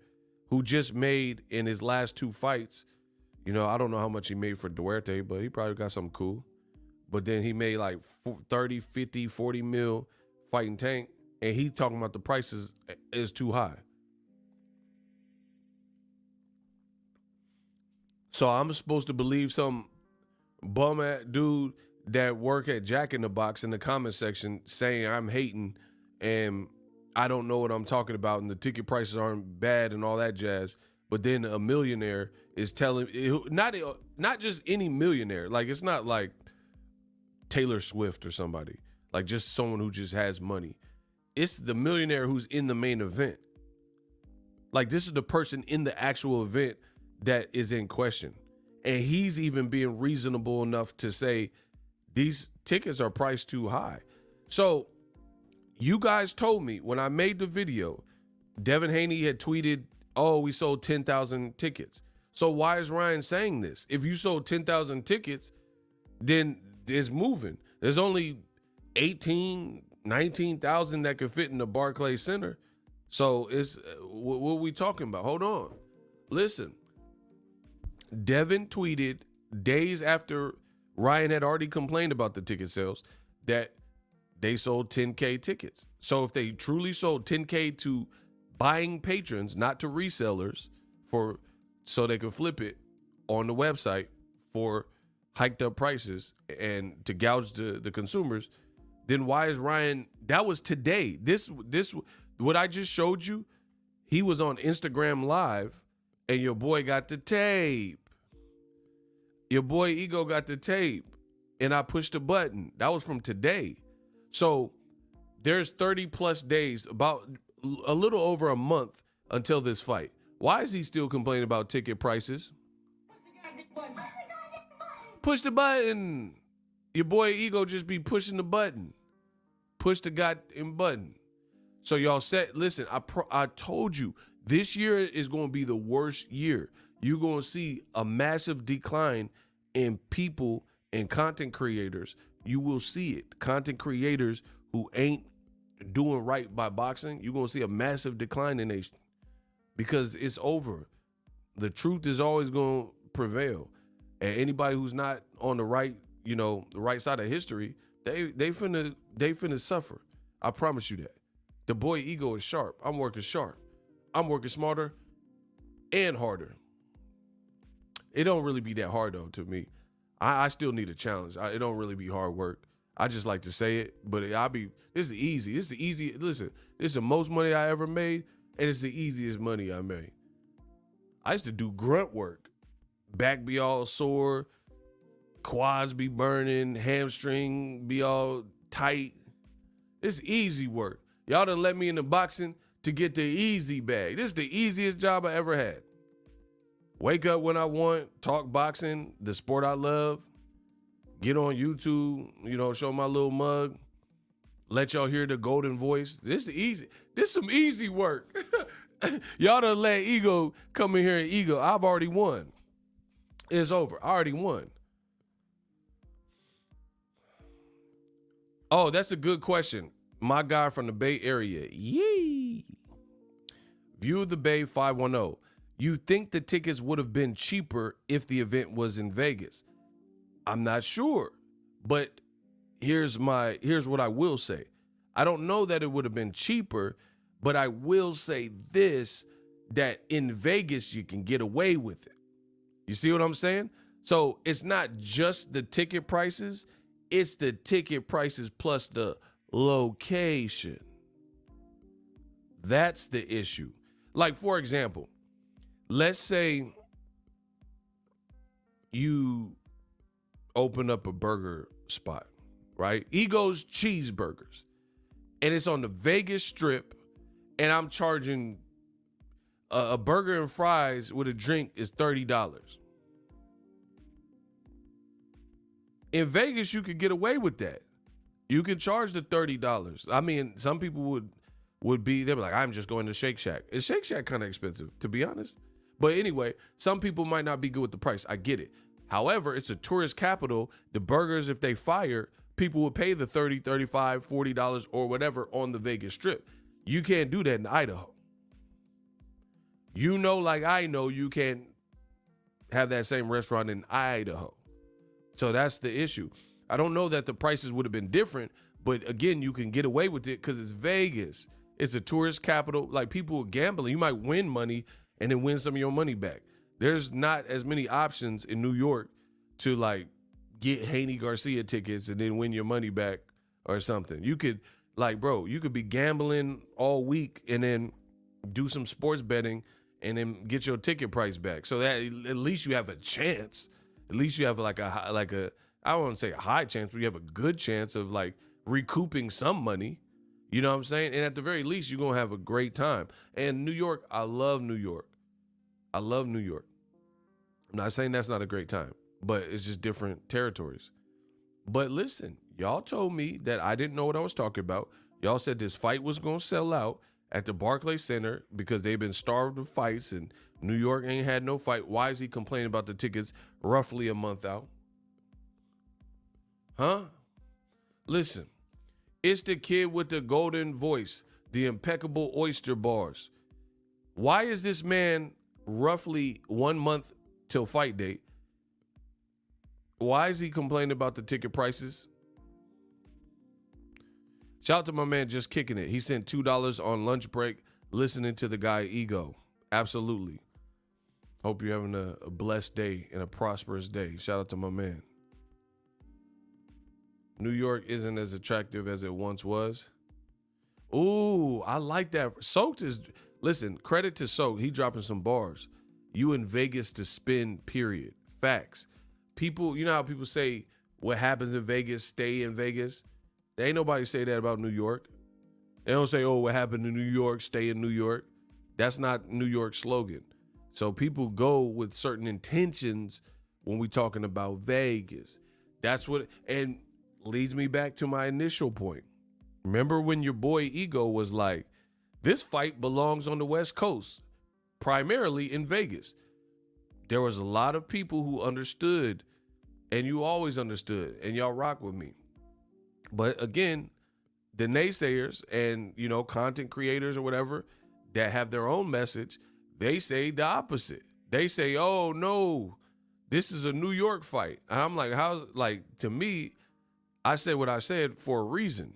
who just made in his last 2 fights, you know, I don't know how much he made for Duarte, but he probably got something cool. But then he made like 30, 50, 40 mil fighting Tank. And he talking about the prices is too high. So I'm supposed to believe some bum-ass dude that work at Jack in the Box in the comment section saying I'm hating and I don't know what I'm talking about and the ticket prices aren't bad and all that jazz but then a millionaire is telling, not just any millionaire. Like, it's not like Taylor Swift or somebody, like just someone who just has money. It's the millionaire who's in the main event. Like, this is the person in the actual event that is in question. And he's even being reasonable enough to say these tickets are priced too high. So you guys told me when I made the video, Devin Haney had tweeted, oh, we sold 10,000 tickets. So why is Ryan saying this? If you sold 10,000 tickets, then it's moving. There's only 19,000 that could fit in the Barclays Center. So it's what are we talking about? Hold on. Listen, Devin tweeted days after Ryan had already complained about the ticket sales that they sold 10K tickets. So if they truly sold 10K to buying patrons, not to resellers, so they could flip it on the website for hiked up prices and to gouge the consumers, then why is Ryan, that was today. This what I just showed you, he was on Instagram Live and your boy got the tape. Your boy Ego got the tape and I pushed the button. That was from today. So there's 30 plus days, about a little over a month until this fight. Why is he still complaining about ticket prices? Push the button. Your boy Ego just be pushing the button. Push the goddamn button. So y'all said, listen, I told you this year is going to be the worst year. You're going to see a massive decline in people and content creators. You will see it. Content creators who ain't doing right by boxing, you're going to see a massive decline in nation because it's over. The truth is always going to prevail. And anybody who's not on the right, the right side of history, they finna suffer. I promise you that. The boy Ego is sharp. I'm working sharp. I'm working smarter and harder. It don't really be that hard though to me. I still need a challenge. It don't really be hard work. I just like to say it, but this is easy. Listen, this is the most money I ever made, and it's the easiest money I made. I used to do grunt work. Back be all sore, quads be burning, hamstring be all tight. It's easy work. Y'all done let me into boxing to get the easy bag. This is the easiest job I ever had. Wake up when I want, talk boxing, the sport I love, get on YouTube, show my little mug, let y'all hear the golden voice. This some easy work. Y'all done let Ego come in here and Ego. I've already won. It's over. I already won. Oh, that's a good question. My guy from the Bay Area. Yee. View of the Bay 510. You think the tickets would have been cheaper if the event was in Vegas? I'm not sure, but here's what I will say. I don't know that it would have been cheaper, but I will say this, that in Vegas you can get away with it. You see what I'm saying? So it's not just the ticket prices, it's the ticket prices plus the location. That's the issue. Like, for example, let's say you open up a burger spot, right? Ego's Cheeseburgers. And it's on the Vegas Strip, and I'm charging a burger and fries with a drink is $30. In Vegas, you could get away with that. You could charge the $30. I mean, some people would be, they'd be like, I'm just going to Shake Shack. Is Shake Shack kind of expensive, to be honest? But anyway, some people might not be good with the price. I get it. However, it's a tourist capital. The burgers, if they fire, people would pay the $30, $35, $40 or whatever on the Vegas Strip. You can't do that in Idaho. Like I know, you can't have that same restaurant in Idaho. So that's the issue. I don't know that the prices would have been different, but again, you can get away with it because it's Vegas. It's a tourist capital. Like, people are gambling. You might win money and then win some of your money back. There's not as many options in New York to like get Haney Garcia tickets and then win your money back or something. You could you could be gambling all week and then do some sports betting and then get your ticket price back. So that at least you have a chance. At least you have like a I won't say a high chance, but you have a good chance of like recouping some money. You know what I'm saying? And at the very least, you're going to have a great time. And New York, I love New York. I love New York. I'm not saying that's not a great time, but it's just different territories. But listen, y'all told me that I didn't know what I was talking about. Y'all said this fight was going to sell out at the Barclays Center because they've been starved of fights and New York ain't had no fight. Why is he complaining about the tickets roughly a month out? Huh? Listen, it's the kid with the golden voice, the impeccable oyster bars. Why is this man roughly 1 month till fight date? Why is he complaining about the ticket prices? Shout out to my man just kicking it. He sent $2 on lunch break listening to the guy Ego. Absolutely. Hope you're having a blessed day and a prosperous day. Shout out to my man. New York isn't as attractive as it once was. Ooh, I like that. Soaked is, listen, credit to Soaked. He dropping some bars. You in Vegas to spin, period. Facts. People, you know how people say what happens in Vegas, stay in Vegas? There ain't nobody say that about New York. They don't say, oh, what happened in New York, stay in New York. That's not New York's slogan. So people go with certain intentions when we talking about Vegas. That's what, and leads me back to my initial point. Remember when your boy Ego was like, this fight belongs on the West Coast, primarily in Vegas. There was a lot of people who understood, and you always understood, and y'all rock with me. But again, the naysayers and, you know, content creators or whatever that have their own message, they say the opposite. They say, oh, no, this is a New York fight. And I'm like, how, like, to me, I said what I said for a reason.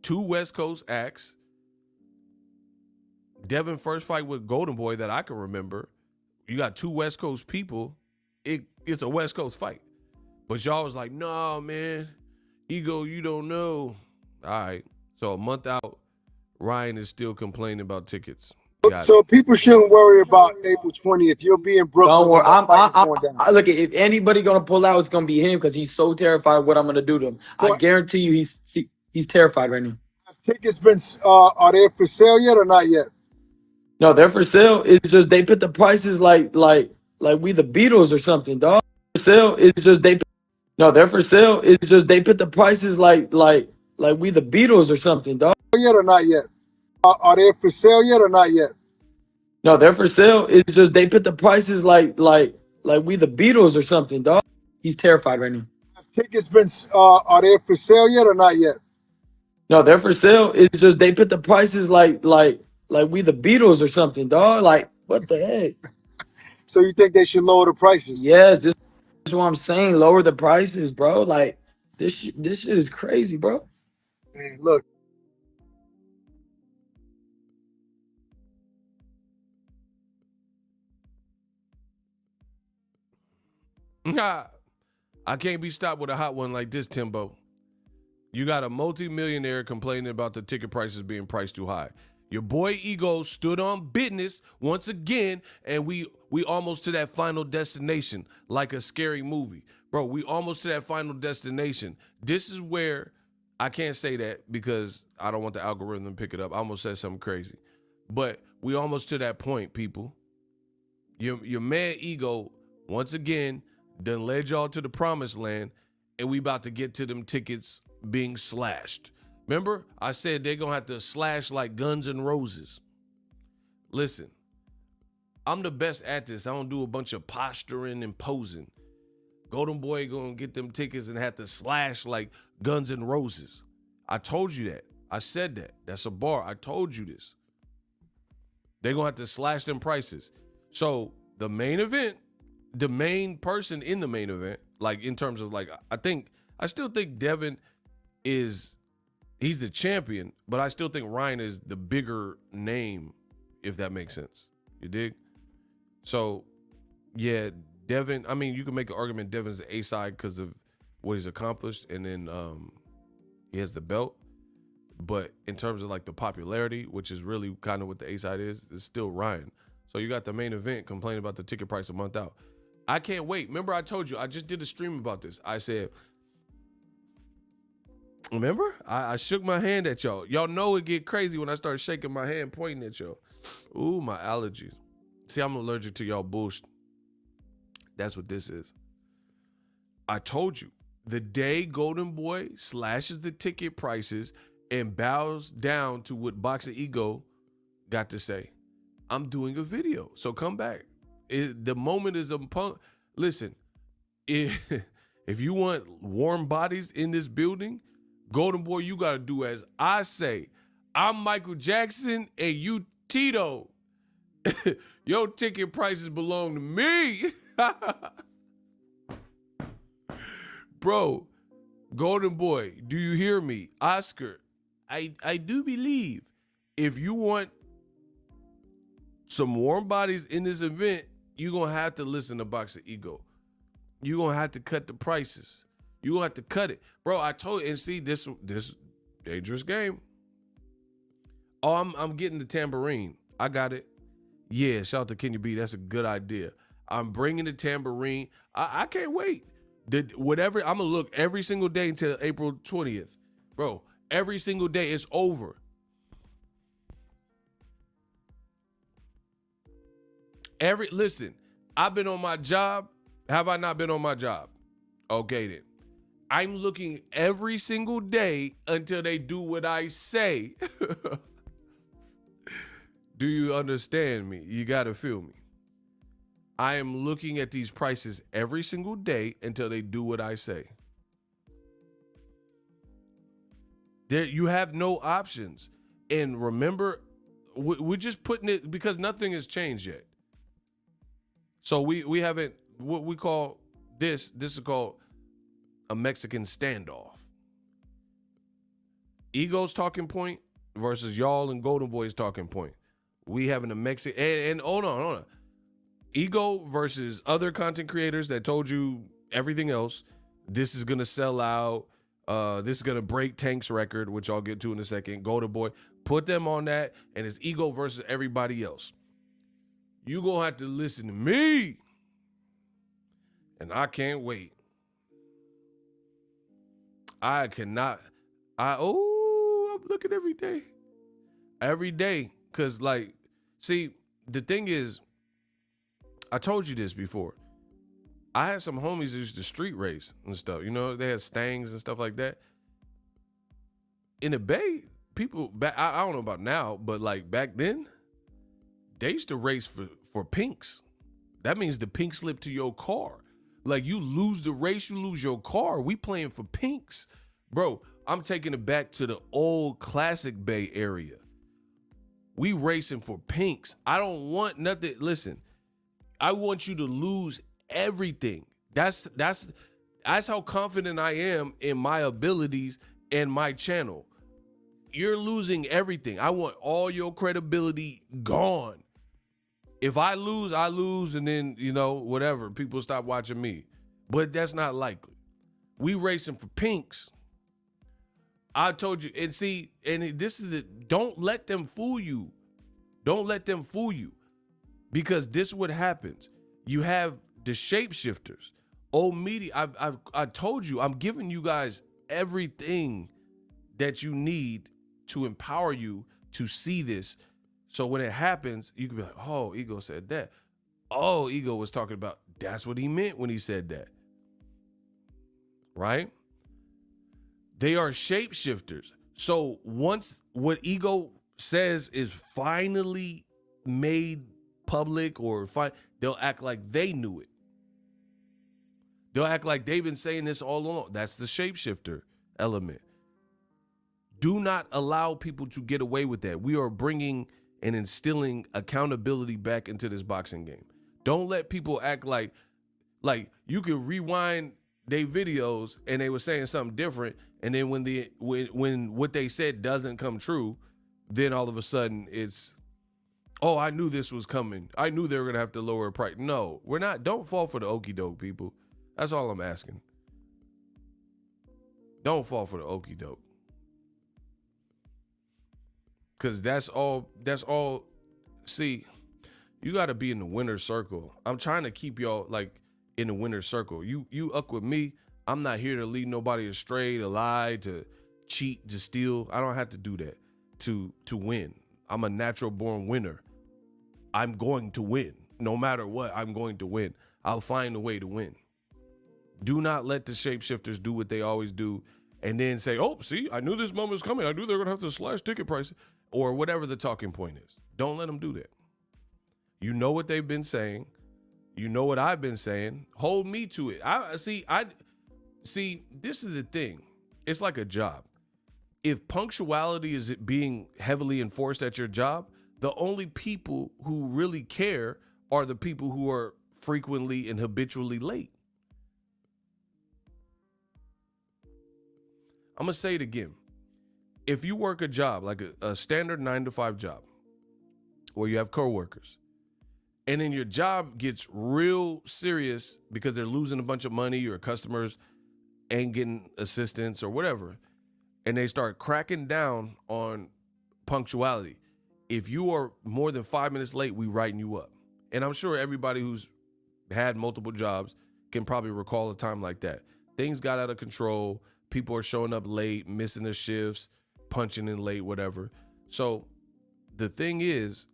2 West Coast acts. Devin first fight with Golden Boy that I can remember. You got 2 West Coast people. It's a West Coast fight. But y'all was like, no, man. Ego, you don't know. All right. So a month out, Ryan is still complaining about tickets. So people shouldn't worry about April 20th. You'll be in Brooklyn. Don't worry. Look, if anybody gonna pull out, it's gonna be him because he's so terrified of what I'm gonna do to him. I guarantee you, he's terrified right now. Tickets been are they for sale yet or not yet? No, they're for sale. It's just they put the prices like we the Beatles or something, dog. For sale. It's just they. No, they're for sale. It's just they put the prices like we the Beatles or something, dog. Yet or not yet? Are they for sale yet or not yet? No, they're for sale. It's just they put the prices like we the Beatles or something, dog. He's terrified right now. Tickets been are they for sale yet or not yet? No, they're for sale. It's just they put the prices like we the Beatles or something, dog. Like, what the heck? So you think they should lower the prices? Yes, this is what I'm saying. Lower the prices, bro. Like, this shit is crazy, bro. Man, look. Nah, I can't be stopped with a hot one like this, Timbo. You got a multi-millionaire complaining about the ticket prices being priced too high. Your boy Ego stood on business once again, and we almost to that final destination like a scary movie. Bro, we almost to that final destination. This is where I can't say that because I don't want the algorithm to pick it up. I almost said something crazy. But we almost to that point, people. Your man Ego, once again, done led y'all to the promised land, and we about to get to them tickets being slashed. Remember, I said they're going to have to slash like Guns N' Roses. Listen, I'm the best at this. I don't do a bunch of posturing and posing. Golden Boy going to get them tickets and have to slash like Guns N' Roses. I told you that. I said that. That's a bar. I told you this. They're going to have to slash them prices. So the main event, the main person in the main event, like in terms of like, I still think Devin he's the champion, but I still think Ryan is the bigger name, if that makes sense. You dig? So, yeah, Devin, I mean, you can make an argument Devin's the A-side because of what he's accomplished, and then he has the belt. But in terms of like the popularity, which is really kind of what the A-side is, it's still Ryan. So you got the main event complaining about the ticket price a month out. I can't wait. Remember I told you, I just did a stream about this. I said, remember? I shook my hand at y'all. Y'all know it get crazy when I start shaking my hand, pointing at y'all. Ooh, my allergies. See, I'm allergic to y'all bullshit. That's what this is. I told you, the day Golden Boy slashes the ticket prices and bows down to what BOXINGEGO got to say, I'm doing a video. So come back. The moment is upon. Listen, if you want warm bodies in this building, Golden Boy, you got to do as I say. I'm Michael Jackson and you Tito. Your ticket prices belong to me. Bro, Golden Boy, do you hear me? Oscar, I do believe if you want some warm bodies in this event, you're going to have to listen to BOXINGEGO. You're going to have to cut the prices. You're going to have to cut it. Bro, I told you, and see, this dangerous game. Oh, I'm getting the tambourine. I got it. Yeah, shout out to Kenya B. That's a good idea. I'm bringing the tambourine. I can't wait. Whatever, I'm going to look every single day until April 20th. Bro, every single day it's over. Listen, I've been on my job. Have I not been on my job? Okay, then. I'm looking every single day until they do what I say. Do you understand me? You got to feel me. I am looking at these prices every single day until they do what I say. You have no options. And remember, we're just putting it because nothing has changed yet. So we haven't, what we call this is called a Mexican standoff. Ego's talking point versus y'all and Golden Boy's talking point. We having a Mexican, and hold on. Ego versus other content creators that told you everything else. This is going to sell out. This is going to break Tank's record, which I'll get to in a second. Golden Boy, put them on that, and it's Ego versus everybody else. You going to have to listen to me. And I can't wait. I cannot. I'm looking every day. Every day. Because, like, see, the thing is, I told you this before. I had some homies that used to street race and stuff. You know, they had stangs and stuff like that. In the Bay, people, I don't know about now, but like back then, they used to race for pinks. That means the pink slip to your car. Like you lose the race, you lose your car. We playing for pinks. Bro, I'm taking it back to the old classic Bay area. We racing for pinks. I don't want nothing. Listen, I want you to lose everything. That's how confident I am in my abilities and my channel. You're losing everything. I want all your credibility gone. If I lose, and then, you know, whatever, people stop watching me. But that's not likely. We racing for pinks. I told you, and see, and this is don't let them fool you. Don't let them fool you. Because this is what happens. You have the shapeshifters. Old media, I told you, I'm giving you guys everything that you need to empower you to see this. So when it happens, you can be like, oh, Ego said that. Oh, Ego was talking about, that's what he meant when he said that. Right? They are shapeshifters. So once what Ego says is finally made public or they'll act like they knew it. They'll act like they've been saying this all along. That's the shapeshifter element. Do not allow people to get away with that. We are bringing and instilling accountability back into this boxing game. Don't let people act like you can rewind their videos and they were saying something different, and then when what they said doesn't come true, then all of a sudden it's, oh, I knew this was coming. I knew they were gonna have to lower the price. No, we're not. Don't fall for the okie doke, people. That's all I'm asking. Don't fall for the okie doke. Cause that's all. See, You got to be in the winner's circle. I'm trying to keep y'all like in the winner's circle. You up with me. I'm not here to lead nobody astray, to lie, to cheat, to steal. I don't have to do that to win. I'm a natural born winner. I'm going to win. No matter what, I'm going to win. I'll find a way to win. Do not let the shapeshifters do what they always do and then say, oh, see, I knew this moment was coming. I knew they were going to have to slash ticket prices or whatever the talking point is. Don't let them do that. You know what they've been saying. You know what I've been saying. Hold me to it. See, this is the thing. It's like a job. If punctuality is being heavily enforced at your job, the only people who really care are the people who are frequently and habitually late. I'm going to say it again. If you work a job, like a standard 9-to-5 job, where you have coworkers, and then your job gets real serious because they're losing a bunch of money or customers ain't getting assistance or whatever, and they start cracking down on punctuality. If you are more than 5 minutes late, we writing you up. And I'm sure everybody who's had multiple jobs can probably recall a time like that. Things got out of control. People are showing up late, missing their shifts, punching in late, whatever. So the thing is,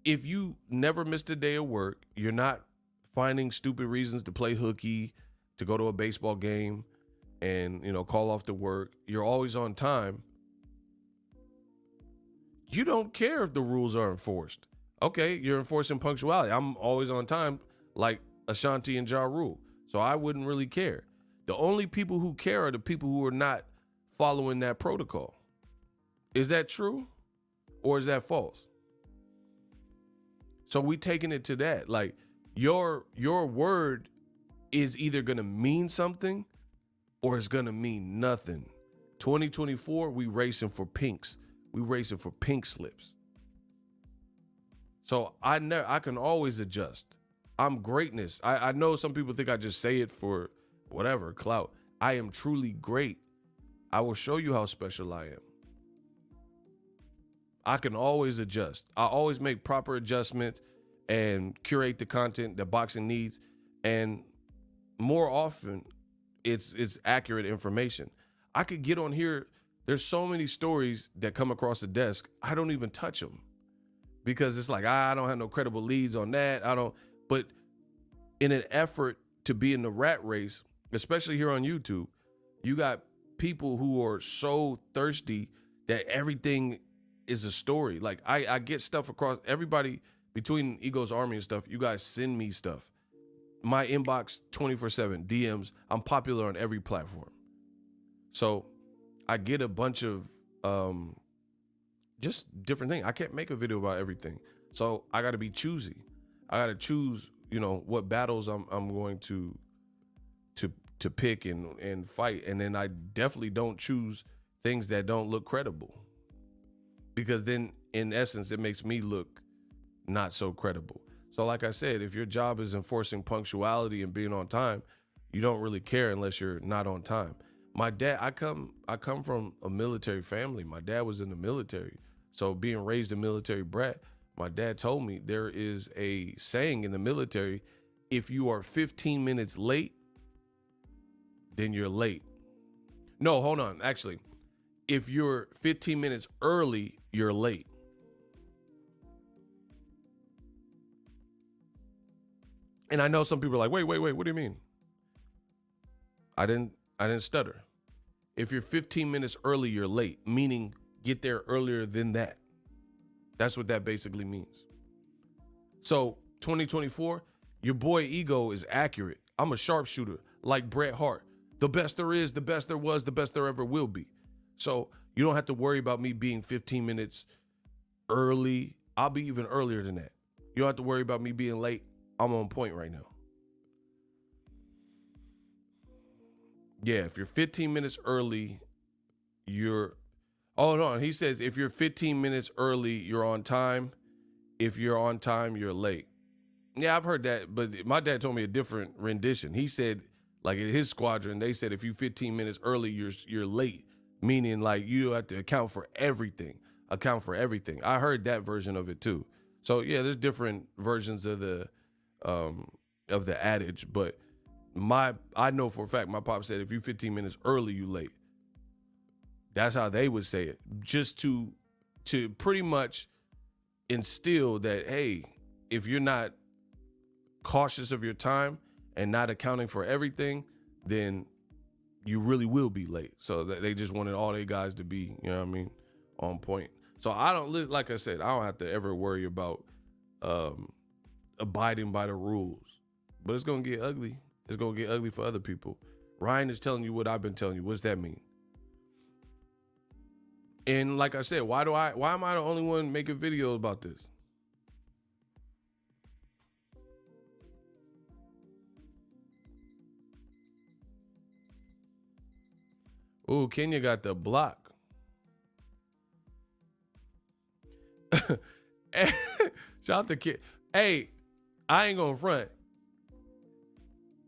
if you never missed a day of work, you're not finding stupid reasons to play hooky, to go to a baseball game and, call off to work. You're always on time. You don't care if the rules are enforced. Okay, you're enforcing punctuality. I'm always on time like Ashanti and Ja Rule. So I wouldn't really care. The only people who care are the people who are not following that protocol. Is that true or is that false? So we taking it to that. Like your word is either going to mean something or it's going to mean nothing. 2024, we racing for pinks. We racing for pink slips. So I can always adjust. I'm greatness. I know some people think I just say it for whatever, clout. I am truly great. I will show you how special I am. I can always adjust. I always make proper adjustments and curate the content that boxing needs. And more often, it's accurate information. I could get on here. There's so many stories that come across the desk. I don't even touch them because it's like, I don't have no credible leads on that. But in an effort to be in the rat race, especially here on YouTube, you got people who are so thirsty that everything is a story. Like I get stuff across everybody between Ego's Army and stuff. You guys send me stuff. My inbox 24/7 DMs. I'm popular on every platform. So I get a bunch of just different things. I can't make a video about everything. So I got to be choosy. I got to choose, what battles I'm going to pick and fight. And then I definitely don't choose things that don't look credible. Because then in essence, it makes me look not so credible. So like I said, if your job is enforcing punctuality and being on time, you don't really care unless you're not on time. My dad, I come from a military family. My dad was in the military. So being raised a military brat, my dad told me there is a saying in the military, if you are 15 minutes late, then you're late. No, hold on. Actually, if you're 15 minutes early, you're late. And I know some people are like, wait, what do you mean? I didn't stutter. If you're 15 minutes early, you're late, meaning get there earlier than that. That's what that basically means. So 2024, your boy Ego is accurate. I'm a sharpshooter like Bret Hart. The best there is, the best there was, the best there ever will be. So you don't have to worry about me being 15 minutes early. I'll be even earlier than that. You don't have to worry about me being late. I'm on point right now. Yeah, if you're 15 minutes early, hold on. He says if you're 15 minutes early, you're on time. If you're on time, you're late. Yeah, I've heard that, but my dad told me a different rendition. He said, like in his squadron, they said if you 15 minutes early, you're late, meaning like you have to account for everything. I heard that version of it too. So yeah, there's different versions of the adage, but I know for a fact my pop said if you 15 minutes early, you late. That's how they would say it, just to pretty much instill that, hey, if you're not cautious of your time and not accounting for everything, then you really will be late. So they just wanted all their guys to be, you know what I mean, on point. So I don't, like I said, I don't have to ever worry about abiding by the rules. But it's going to get ugly. It's going to get ugly for other people. Ryan is telling you what I've been telling you. What's that mean? And like I said, why am I the only one making videos about this? Ooh, Kenya got the block. Shout out to Kid. Hey, I ain't gonna front.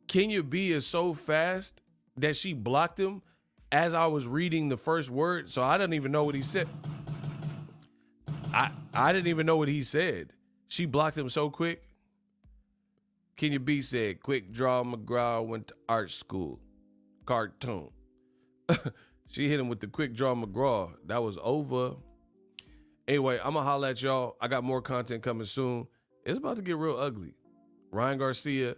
Kenya B is so fast that she blocked him as I was reading the first word, so I didn't even know what he said. I didn't even know what he said. She blocked him so quick. Kenya B said, "Quick Draw McGraw went to art school. Cartoon." She hit him with the Quick Draw McGraw. That was over. Anyway, I'm going to holler at y'all. I got more content coming soon. It's about to get real ugly. Ryan Garcia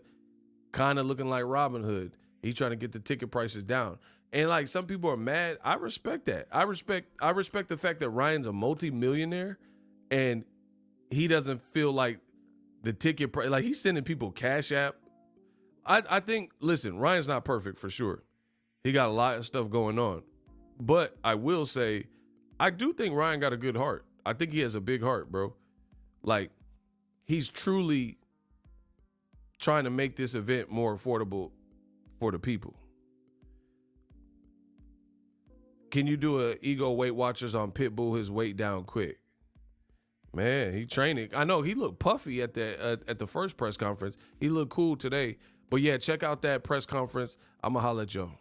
kind of looking like Robin Hood. He trying to get the ticket prices down. And like some people are mad. I respect that. I respect the fact that Ryan's a multi-millionaire and he doesn't feel like the ticket price, like he's sending people Cash App. I think, listen, Ryan's not perfect for sure. He got a lot of stuff going on. But I will say, I do think Ryan got a good heart. I think he has a big heart, bro. Like, he's truly trying to make this event more affordable for the people. Can you do a Ego Weight Watchers on Pitbull his weight down quick? Man, he training. I know he looked puffy at the first press conference. He looked cool today. But yeah, check out that press conference. I'm going to holler at y'all.